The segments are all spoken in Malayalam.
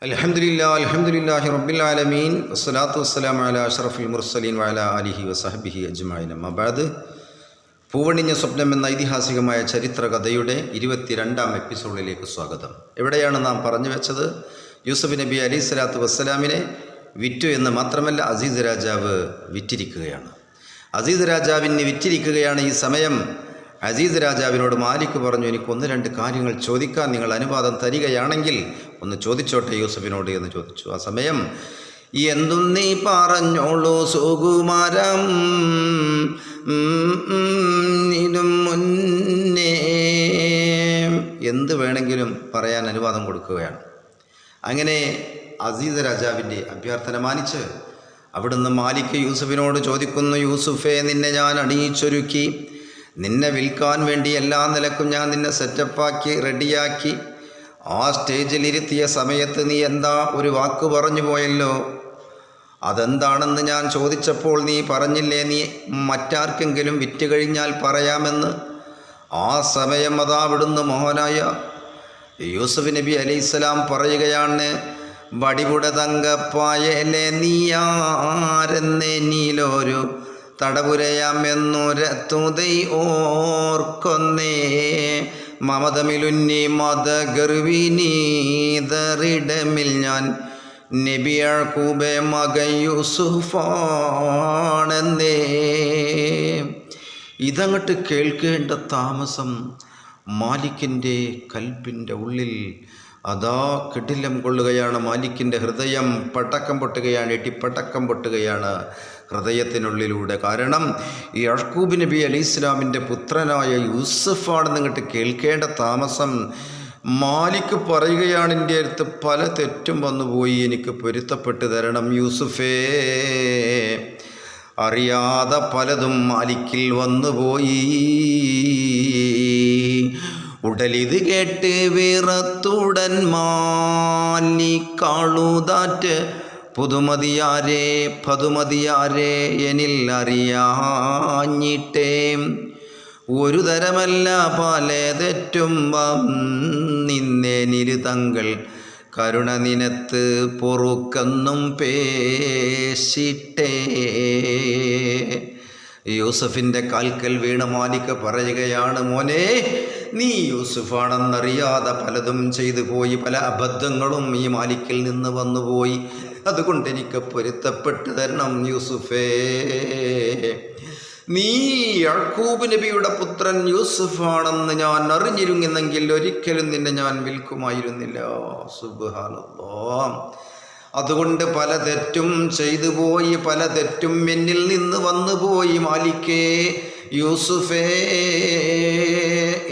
അൽഹംദുലില്ലാഹി റബ്ബിൽ ആലമീൻ വസ്സലാത്തു വസ്സലാമു അലാ അഷ്റഫിൽ മുർസലീൻ വഅലാ ആലിഹി വസഹ്ബിഹി അജ്മഈൻ. അമ്മാ ബഅദ്. പൂവണിഞ്ഞ സ്വപ്നം എന്ന ഐതിഹാസികമായ ചരിത്രകഥയുടെ 22-ാം എപ്പിസോഡിലേക്ക് സ്വാഗതം. എവിടെയാണ് നാം പറഞ്ഞു വെച്ചത്? യൂസുഫ് നബി അലൈഹി സ്വലാത്തു വസ്സലാമിനെ വിറ്റു എന്ന് മാത്രമല്ല, അസീസ് രാജാവ് വിറ്റിരിക്കുകയാണ്. അസീസ് രാജാവിനെ വിറ്റിരിക്കുകയാണ്. ഈ സമയം അസീസ് രാജാവിനോട് മാലിക് പറഞ്ഞു, എനിക്ക് 1-2 കാര്യങ്ങൾ ചോദിക്കാൻ നിങ്ങൾ അനുവാദം തരികയാണെങ്കിൽ ഒന്ന് ചോദിച്ചോട്ടെ യൂസുഫിനോട് എന്ന് ചോദിച്ചു. ആ സമയം, എന്തും നീ പറഞ്ഞോളൂ സുകുമാരം, ഇതും മുന്നേ എന്ത് വേണമെങ്കിലും പറയാൻ അനുവാദം കൊടുക്കുകയാണ്. അങ്ങനെ അസീസ് രാജാവിൻ്റെ അഭ്യർത്ഥന മാനിച്ച് അവിടുന്ന് മാലിക് യൂസുഫിനോട് ചോദിക്കുന്നു, യൂസുഫേ, നിന്നെ ഞാൻ അണിയിച്ചൊരുക്കി, നിന്നെ വിൽക്കാൻ വേണ്ടി എല്ലാ നിലക്കും ഞാൻ നിന്നെ സെറ്റപ്പാക്കി റെഡിയാക്കി. ആ സ്റ്റേജിലിരുത്തിയ സമയത്ത് നീ എന്താ ഒരു വാക്ക് പറഞ്ഞു പോയല്ലോ, അതെന്താണെന്ന് ഞാൻ ചോദിച്ചപ്പോൾ നീ പറഞ്ഞില്ലേ, നീ മറ്റാർക്കെങ്കിലും വിറ്റ് കഴിഞ്ഞാൽ പറയാമെന്ന്. ആ സമയം അതാ വിടുന്ന മോഹനായ യൂസുഫ് നബി അലൈഹിസ്സലാം പറയുകയാണ്, വടിവുട തങ്കപ്പായലെ നീയാരെന്നെ നീലൊരു തടപുരയാമെന്നൊരത്തുതൈ ഓർക്കൊന്നേ, മമതമിലുന്നി മതഗർവിനീതറിടമിൽ ഞാൻ നബി യഅ്കൂബെ മകൻ യൂസുഫാണെന്നേ. ഇതങ്ങോട്ട് കേൾക്കേണ്ട താമസം മാലിക്കിൻ്റെ കൽബിൻ്റെ ഉള്ളിൽ അതാ കിടിലം കൊള്ളുകയാണ്. മാലിക്കിൻ്റെ ഹൃദയം പടക്കം പൊട്ടുകയാണ്, ഇടിപ്പടക്കം പൊട്ടുകയാണ് ഹൃദയത്തിനുള്ളിലൂടെ. കാരണം ഈ യഅ്കൂബ് നബി അലൈഹി ഇസ്ലാമിൻ്റെ പുത്രനായ യൂസുഫാണെന്ന് ഇങ്ങോട്ട് കേൾക്കേണ്ട താമസം മാലിക് പറയുകയാണ്, എൻ്റെ അടുത്ത് പല തെറ്റും വന്നുപോയി, എനിക്ക് പൊരുത്തപ്പെട്ട് തരണം യൂസുഫേ. അറിയാതെ പലതും മാലിക്കിൽ വന്നുപോയി. ഉടലിത് കേട്ട് വിറത്തുടൻ മാലിക്കാളുതാറ്റ്, പുതുമതിയാരേ പതുമതിയാരേ എന്നിൽ അറിയാഞ്ഞിട്ടേ, ഒരു തരമല്ല പല തെറ്റും നിന്നേനിരു തങ്ങൾ കരുണ നിനത്ത് പൊറുക്കെന്നും പേശിട്ടേ. യൂസുഫിൻ്റെ കാൽക്കൽ വീണ മാലിക് പറയുകയാണ്, മോനെ, നീ യൂസുഫാണെന്നറിയാതെ പലതും ചെയ്തു പോയി, പല അബദ്ധങ്ങളും ഈ മാലിക്കിൽ നിന്ന് വന്നുപോയി. അതുകൊണ്ട് എനിക്ക് പൊരുത്തപ്പെട്ട് തരണം യൂസുഫേ. നീ യഅ്കൂബ് നബിയുടെ പുത്രൻ യൂസുഫാണെന്ന് ഞാൻ അറിഞ്ഞിരുന്നെങ്കിൽ ഒരിക്കലും നിന്നെ ഞാൻ വിൽക്കുമായിരുന്നില്ല. സുബ്ഹാനല്ലാഹ്. അതുകൊണ്ട് പല തെറ്റും ചെയ്തു പോയി, പല തെറ്റും എന്നിൽ നിന്ന് വന്നുപോയി മാലിക്കേ, യൂസുഫേ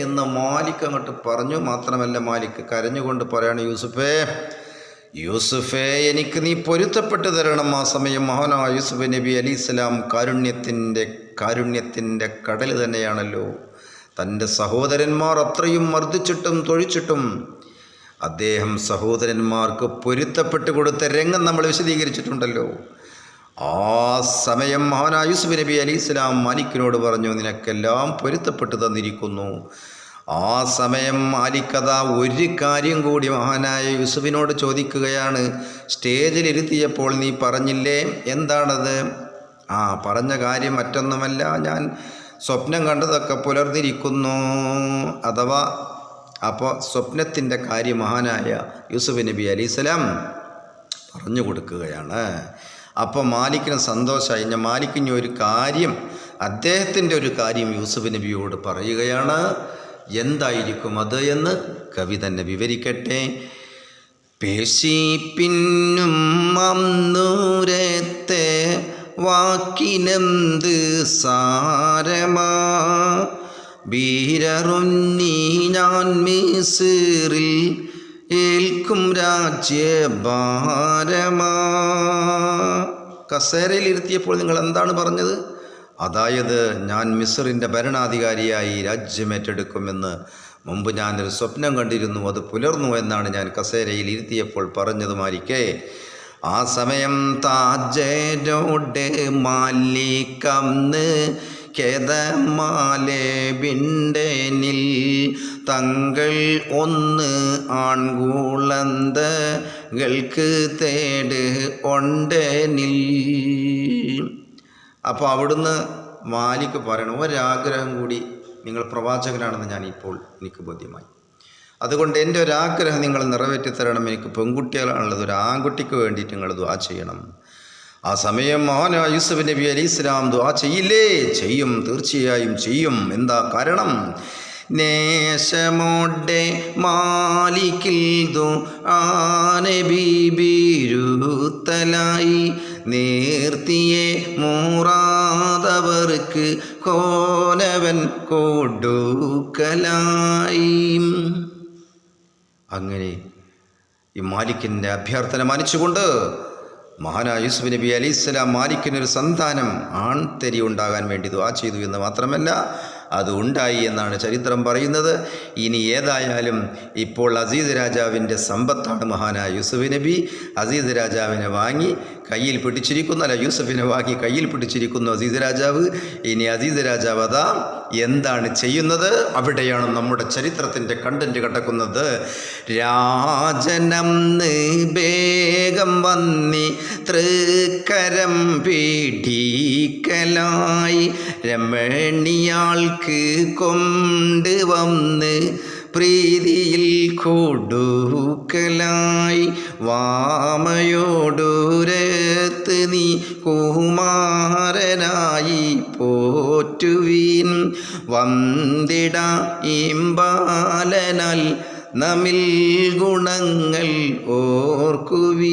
എന്ന് മാലിക് അങ്ങോട്ട് പറഞ്ഞു. മാത്രമല്ല, മാലിക് കരഞ്ഞുകൊണ്ട് പറയാണ്, യൂസുഫേ, എനിക്ക് നീ പൊരുത്തപ്പെട്ട് തരണം. ആ സമയം മഹാനായ യൂസുഫ് നബി അലൈഹിസ്സലാം കാരുണ്യത്തിൻ്റെ കടൽ തന്നെയാണല്ലോ. തൻ്റെ സഹോദരന്മാർ അത്രയും മർദ്ദിച്ചിട്ടും തൊഴിച്ചിട്ടും അദ്ദേഹം സഹോദരന്മാർക്ക് പൊരുത്തപ്പെട്ട് കൊടുത്ത രംഗം നമ്മൾ വിശദീകരിച്ചിട്ടുണ്ടല്ലോ. ആ സമയം മഹാനായ യൂസുഫ് നബി അലൈഹിസ്സലാം മാലിക്കിനോട് പറഞ്ഞു, നിനക്കെല്ലാം പൊരുത്തപ്പെട്ട് തന്നിരിക്കുന്നു. ആ സമയം മാലിക് ഒരു കാര്യം കൂടി മഹാനായ യൂസുഫിനോട് ചോദിക്കുകയാണ്. സ്റ്റേജിലിരുത്തിയപ്പോൾ നീ പറഞ്ഞില്ലേ, എന്താണത്? പറഞ്ഞ കാര്യം മറ്റൊന്നുമല്ല, ഞാൻ സ്വപ്നം കണ്ടതൊക്കെ പുലർന്നിരിക്കുന്നു. അഥവാ അപ്പോൾ സ്വപ്നത്തിൻ്റെ കാര്യം മഹാനായ യൂസുഫ് നബി അലൈഹിസ്സലാം പറഞ്ഞു കൊടുക്കുകയാണ്. അപ്പോൾ മാലിക്കിന് സന്തോഷമായി. ഞാൻ മാലിക്കിന് ഒരു കാര്യം, അദ്ദേഹത്തിൻ്റെ ഒരു കാര്യം യൂസുഫ് നബിയോട് പറയുകയാണ്. എന്തായിരിക്കും അത് എന്ന് കവി തന്നെ വിവരിക്കട്ടെ. പേശിപ്പിന്നും മന്നൂരത്തെ വാക്കിനെന്ത് സാരമാ, ബീരറുന്നി ഞാൻ മിസ്റിൽ ഏൽക്കും രാജ്യഭാരമാ. കസേരയിലിരുത്തിയപ്പോൾ നിങ്ങൾ എന്താണ് പറഞ്ഞത്? അതായത്, ഞാൻ മിസ്റിൻ്റെ ഭരണാധികാരിയായി രാജ്യം ഏറ്റെടുക്കുമെന്ന് മുമ്പ് ഞാനൊരു സ്വപ്നം കണ്ടിരുന്നു, അത് പുലർന്നു എന്നാണ് ഞാൻ കസേരയിൽ ഇരുത്തിയപ്പോൾ പറഞ്ഞത് മാലിക്കേ. ആ സമയം താജരോട് മാലിക്കന്ന് കേതമാലെ ബിണ്ടനിൽ തങ്ങൾ ഒന്ന് ആൺകുളന്തകൾക്ക് തേട് ഒണ്ടനിൽ. അപ്പോൾ അവിടുന്ന് മാലിക് പറയണം, ഒരാഗ്രഹം കൂടി, നിങ്ങൾ പ്രവാചകനാണെന്ന് എനിക്ക് ബോധ്യമായി. അതുകൊണ്ട് എൻ്റെ ഒരാഗ്രഹം നിങ്ങൾ നിറവേറ്റിത്തരണം. എനിക്ക് പെൺകുട്ടികളാണുള്ളത്, ഒരു ആൺകുട്ടിക്ക് വേണ്ടിയിട്ട് നിങ്ങൾ ദുആ ചെയ്യണം. ആ സമയം മഹാനായ യൂസുഫ് നബി അലൈഹി സ്വലാം ദുആ ചെയ്യില്ലേ? ചെയ്യും, തീർച്ചയായും ചെയ്യും. എന്താ കാരണം? നേശമോടെ മാലിക്കിൽ ദുആ നബി ബിരുത്തലായി, നേർത്തിയെ മൂറാദവർക്ക് കോലവൻ കൊടുക്കലായി. അങ്ങനെ ഈ മാലിക്കിൻ്റെ അഭ്യർത്ഥന മാനിച്ചുകൊണ്ട് മഹാനായ യൂസുഫ് നബി അലൈഹിസ്സലാം മാലിക്കിനൊരു സന്താനം ആൺതരി ഉണ്ടാകാൻ വേണ്ടി ദുആ ചെയ്തു എന്ന് മാത്രമല്ല, അത് ഉണ്ടായി എന്നാണ് ചരിത്രം പറയുന്നത്. ഇനി ഏതായാലും ഇപ്പോൾ അസീസ് രാജാവിൻ്റെ സമ്പത്താണ് മഹാനായ യൂസുഫ് നബി. അസീസ് രാജാവിനെ വാങ്ങി കയ്യിൽ പിടിച്ചിരിക്കുന്നു, യൂസുഫിനെ വാങ്ങി കയ്യിൽ പിടിച്ചിരിക്കുന്നു അസീസ് രാജാവ്. ഇനി അസീസ് രാജാവ് അതാ എന്താണ് ചെയ്യുന്നത്? അവിടെയാണ് നമ്മുടെ ചരിത്രത്തിൻ്റെ കണ്ടന്റ് കിടക്കുന്നത്. രാജനംന്ന് വേഗം വന്നി തൃക്കരം പീഠിക്കലായി, രമണിയാൾക്ക് കൊണ്ട് വന്ന് പ്രീതിയിൽ കൊടുക്കലായി, വാമയോടൂരത്ത് നീ കുമാരനായി പോറ്റുവീൻ, വന്ദിട ഇമ്പാലനാൽ നമിൽ ഗുണങ്ങൾ ഓർക്കുവീൻ.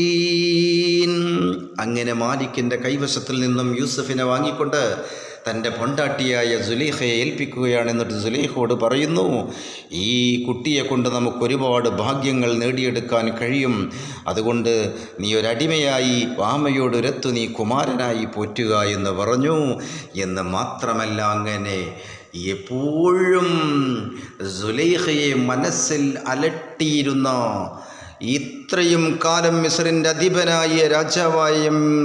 അങ്ങനെ മാലിക്കിൻ്റെ കൈവശത്തിൽ നിന്നും യൂസുഫിനെ വാങ്ങിക്കൊണ്ട് തൻ്റെ പൊണ്ടാട്ടിയായ സുലൈഖയെ ഏൽപ്പിക്കുകയാണ്. എന്നിട്ട് സുലൈഖയോട് പറയുന്നു, ഈ കുട്ടിയെ കൊണ്ട് നമുക്കൊരുപാട് ഭാഗ്യങ്ങൾ നേടിയെടുക്കാൻ കഴിയും. അതുകൊണ്ട് നീ ഒരടിമയായി വാമയോടൊരത്തു നീ കുമാരനായി പോറ്റുക എന്ന് പറഞ്ഞു. എന്ന് മാത്രമല്ല, അങ്ങനെ എപ്പോഴും സുലൈഖയെ മനസ്സിൽ അലട്ടിയിരുന്ന, ഇത്രയും കാലം മിസ്രിൻ്റെ അധിപനായ രാജാവായ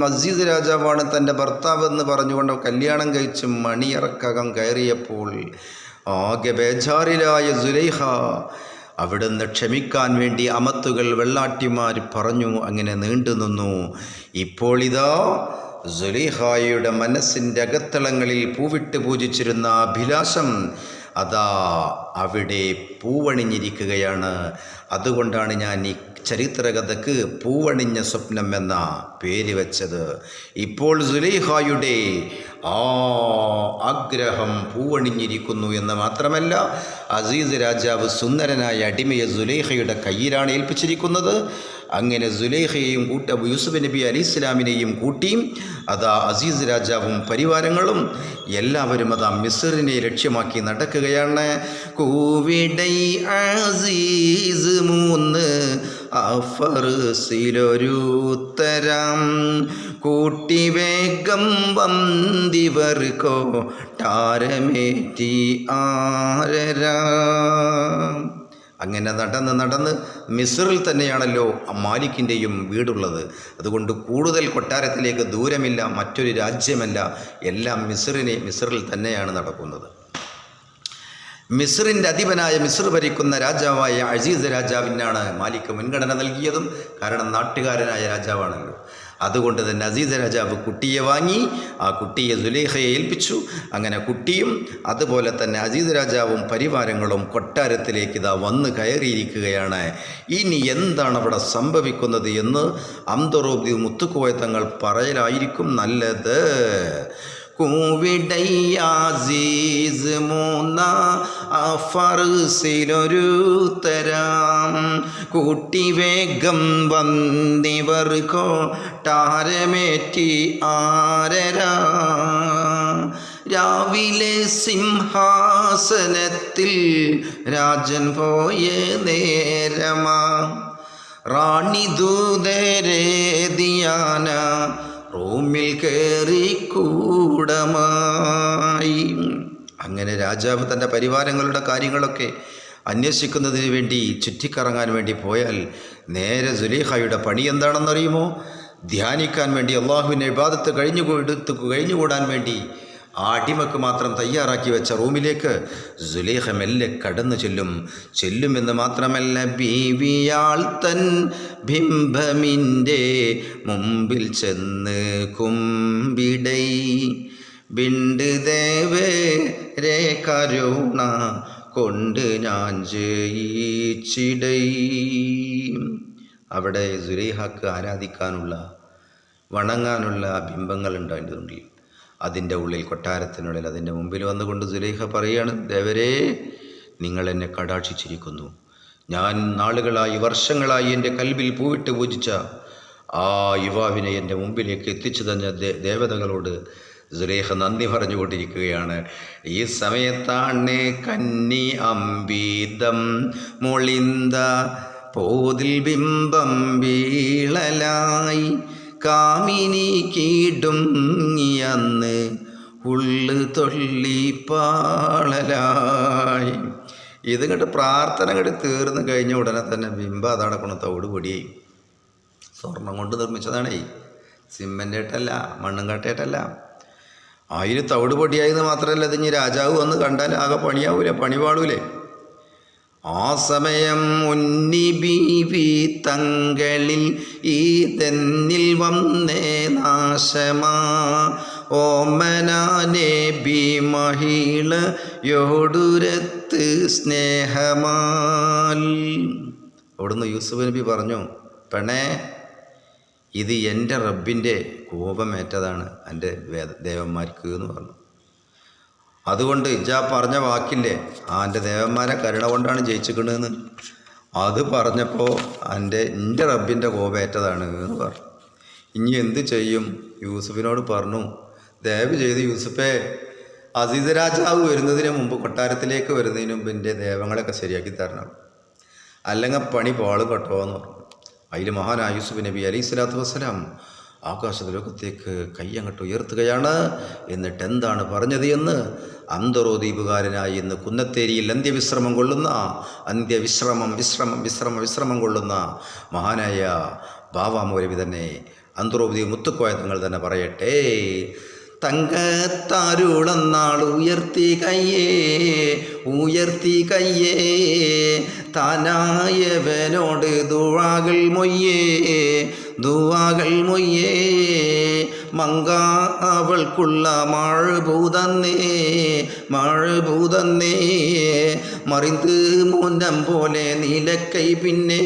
അസീസ് രാജാവാണ് തൻ്റെ ഭർത്താവെന്ന് പറഞ്ഞുകൊണ്ട് കല്യാണം കഴിച്ച് മണിയറക്കകം കയറിയപ്പോൾ ആകെ ബേജാറിലായ സുലൈഖ അവിടുന്ന് ക്ഷമിക്കാൻ വേണ്ടി അമത്തുകൾ വെള്ളാട്ടിമാർ പറഞ്ഞു. അങ്ങനെ നീണ്ടു നിന്നു. ഇപ്പോൾ ഇതാ സുലൈഖയുടെ മനസ്സിൻ്റെ അകത്തളങ്ങളിൽ പൂവിട്ട് പൂജിച്ചിരുന്ന അഭിലാഷം അതാ അവിടെ പൂവണിഞ്ഞിരിക്കുകയാണ്. അതുകൊണ്ടാണ് ഞാൻ ഈ ചരിത്രകഥക്ക് പൂവണിഞ്ഞ സ്വപ്നം എന്ന പേര് വെച്ചത്. ഇപ്പോൾ സുലൈഖയുടെ ആ ആഗ്രഹം പൂവണിഞ്ഞിരിക്കുന്നു എന്ന് മാത്രമല്ല, അസീസ് രാജാവ് സുന്ദരനായ അടിമയെ സുലൈഖയുടെ കയ്യിലാണ് ഏൽപ്പിച്ചിരിക്കുന്നത്. അങ്ങനെ സുലൈഖയെയും യൂസുഫ് നബി അലൈഹി സ്വലാമിനെയും കൂട്ടി അതാ അസീസ് രാജാവും പരിവാരങ്ങളും എല്ലാവരും അതാ മിസ്റിനെ ലക്ഷ്യമാക്കി നടക്കുകയാണ്. കൂവിടൈ അസീസ് മൂന്ന് അഫർസിലൊരുത്തരം കൂട്ടി വേഗം വന്തിവർക്കോ ടാരമേറ്റി ആരരാം. അങ്ങനെ നടന്ന് മിസ്റിൽ തന്നെയാണല്ലോ മാലിക്കിൻ്റെയും വീടുള്ളത്. അതുകൊണ്ട് കൂടുതൽ കൊട്ടാരത്തിലേക്ക് ദൂരമില്ല, മറ്റൊരു രാജ്യമല്ല, എല്ലാം മിസ്റിൽ തന്നെയാണ് നടക്കുന്നത്. മിസ്റിൻ്റെ അധിപനായ മിസ്ർ ഭരിക്കുന്ന രാജാവായ അസീസ് രാജാവിനാണ് മാലിക് മുൻഗണന നൽകിയതും. കാരണം നാട്ടുകാരനായ രാജാവാണല്ലോ. അതുകൊണ്ട് തന്നെ അസീസ് രാജാവ് കുട്ടിയെ വാങ്ങി, ആ കുട്ടിയെ സുലൈഖയെ ഏൽപ്പിച്ചു. അങ്ങനെ കുട്ടിയും അതുപോലെ തന്നെ അസീസ് രാജാവും പരിവാരങ്ങളും കൊട്ടാരത്തിലേക്ക് ഇതാ വന്ന് കയറിയിരിക്കുകയാണ്. ഇനി എന്താണ് അവിടെ സംഭവിക്കുന്നത് എന്ന് അംദറൂബ് മുത്തുക്കോയ തങ്ങൾ പറയലായിരിക്കും നല്ലത്. കൂവിടയ്യാസീസ് മൂന്ന അഫർസിലൊരുത്തരം കൂട്ടി വേഗം വന്നിവർക്കോ ടാരമേറ്റി ആരരാ. രാവിലെ സിംഹാസനത്തിൽ രാജൻ പോയ നേരമാ റാണി ദൂതരേദിയാന റൂമിൽ കയറി കൂടമായി. അങ്ങനെ രാജാവ് തൻ്റെ പരിവാരങ്ങളുടെ കാര്യങ്ങളൊക്കെ അന്വേഷിക്കുന്നതിന് വേണ്ടി ചുറ്റിക്കറങ്ങാൻ വേണ്ടി പോയാൽ നേരെ സുലൈഖയുടെ പണി എന്താണെന്നറിയുമോ? ധ്യാനിക്കാൻ വേണ്ടി, അള്ളാഹുവിൻ്റെ ഇബാദത്ത് കഴിഞ്ഞുകൂടാൻ വേണ്ടി ആ അടിമക്ക് മാത്രം തയ്യാറാക്കി വെച്ച റൂമിലേക്ക് സുലൈഖ മെല്ലെ കടന്നു ചെല്ലുമെന്ന് മാത്രമല്ല, ബീവിയാൾ തൻ ബിംബമിൻ്റെ മുമ്പിൽ ചെന്ന് കുമ്പിടൈ ബിണ്ട് ദേവരെ കരുണ കൊണ്ട് ഞാൻ ജയിച്ചിടൈ. അവിടെ സുലൈഖക്ക് ആരാധിക്കാനുള്ള വണങ്ങാനുള്ള ബിംബങ്ങളുണ്ട് അതിൻ്റെ ഉള്ളിൽ. അതിൻ്റെ ഉള്ളിൽ, കൊട്ടാരത്തിനുള്ളിൽ, അതിൻ്റെ മുമ്പിൽ വന്നുകൊണ്ട് സുലൈഖ പറയുകയാണ്, ദേവരേ, നിങ്ങൾ എന്നെ കടാക്ഷിച്ചിരിക്കുന്നു. ഞാൻ നാളുകളായി, വർഷങ്ങളായി എൻ്റെ കൽബിൽ പൂവിട്ട് പൂജിച്ച ആ യുവാവിനെ എൻ്റെ മുമ്പിലേക്ക് എത്തിച്ചു തന്ന ദേവതകളോട് സുലൈഖ നന്ദി പറഞ്ഞുകൊണ്ടിരിക്കുകയാണ്. ഈ സമയത്താണ് കന്നി അമ്പീതം മൊളിന്ത പോതിൽ ബിംബം വീളലായി കാമിനി കീടുങ്ങിയന്ന് ഉള്ളു തൊള്ളിപ്പാളലായി. ഇത് കണ്ട് പ്രാർത്ഥന കണ്ട് തീർന്നു കഴിഞ്ഞ ഉടനെ തന്നെ ബിംബം അതാണ് തവിട് പൊടിയായി. സ്വർണം കൊണ്ട് നിർമ്മിച്ചതാണേ, സിമെൻ്റ് ഇട്ടല്ല, മണ്ണും കട്ടയിട്ടല്ല. അതിന് തവിട് പൊടിയായെന്ന് മാത്രമല്ല, ഇത് ഇനി രാജാവ് വന്ന് കണ്ടാൽ ആകെ പണിയാവൂലേ, പണി പാടൂലേ. ആ സമയം ഉന്നി ബീവി തങ്ങളിൽ ഈ തെന്നിൽ വന്നേ നാശമാ ഓമനാനെ ബി മഹിളയോടുരത്ത് സ്നേഹമാൽ. അവിടുന്ന് യൂസുഫ് നബി പറഞ്ഞു, പെണ്ണേ, ഇത് എൻ്റെ റബ്ബിൻ്റെ കോപമേറ്റതാണ് എൻ്റെ ദേവന്മാർക്ക് എന്ന് പറഞ്ഞു. അതുകൊണ്ട് ഇജ്ജാ പറഞ്ഞ വാക്കില്ലേ, എൻ്റെ ദേവന്മാരെ കരുണ കൊണ്ടാണ് ജയിച്ചിക്കണെന്ന്, അത് പറഞ്ഞപ്പോൾ എൻ്റെ റബ്ബിൻ്റെ കോപമേറ്റതാണ് എന്ന് പറഞ്ഞു. ഇനി എന്ത് ചെയ്യും? യൂസുഫിനോട് പറഞ്ഞു, ദയവ് ചെയ്ത് യൂസുഫേ, അസീസ് രാജാവ് വരുന്നതിന് മുമ്പ്, കൊട്ടാരത്തിലേക്ക് വരുന്നതിന് മുമ്പ് എൻ്റെ ദേവങ്ങളൊക്കെ ശരിയാക്കി തരണം, അല്ലെങ്കിൽ പണി പാളും കേട്ടോ എന്ന് പറഞ്ഞു. അതിൽ മഹാനായ യൂസുഫ് നബി അലൈഹി സ്വലാത്തു വസ്സലാം ആകാശലോകത്തേക്ക് കയ്യങ്ങോട്ട് ഉയർത്തുകയാണ്. എന്നിട്ട് എന്താണ് പറഞ്ഞത് എന്ന് അന്തറോദ്വീപുകാരനായി ഇന്ന് കുന്നത്തേരിയിൽ അന്ത്യവിശ്രമം കൊള്ളുന്ന മഹാനായ ബാവ മൗലവി തന്നെ, അന്തറോദ്വീപ് മുത്തുക്കോയ തങ്ങൾ തന്നെ പറയട്ടെ. തങ്കത്താരുളന്നാൾ ഉയർത്തി കയ്യേ താനായവനോട് ദുആകൾ മൊയ്യേ മങ്ക അവൾക്കുള്ള മഴഭൂതന്നേ മറിന്ത് മോന്നം പോലെ നീലക്കൈ പിന്നെ.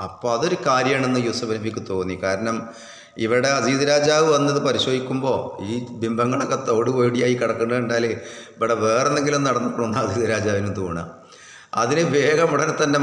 അപ്പോൾ അതൊരു കാര്യമാണെന്ന് യൂസുഫ് നബിക്ക് തോന്നി. കാരണം ഇവിടെ അസീസ് രാജാവ് വന്നത് പരിശോധിക്കുമ്പോൾ ഈ ബിംബങ്ങളൊക്കെ തോട് പേടിയായി കിടക്കുന്നത് കണ്ടാൽ ഇവിടെ വേറെന്തെങ്കിലും നടന്നിട്ടുണ്ടെന്ന് അസീസ് രാജാവിന് തോന്നുക. അതിന് വേഗം ഉടനെ തന്നെ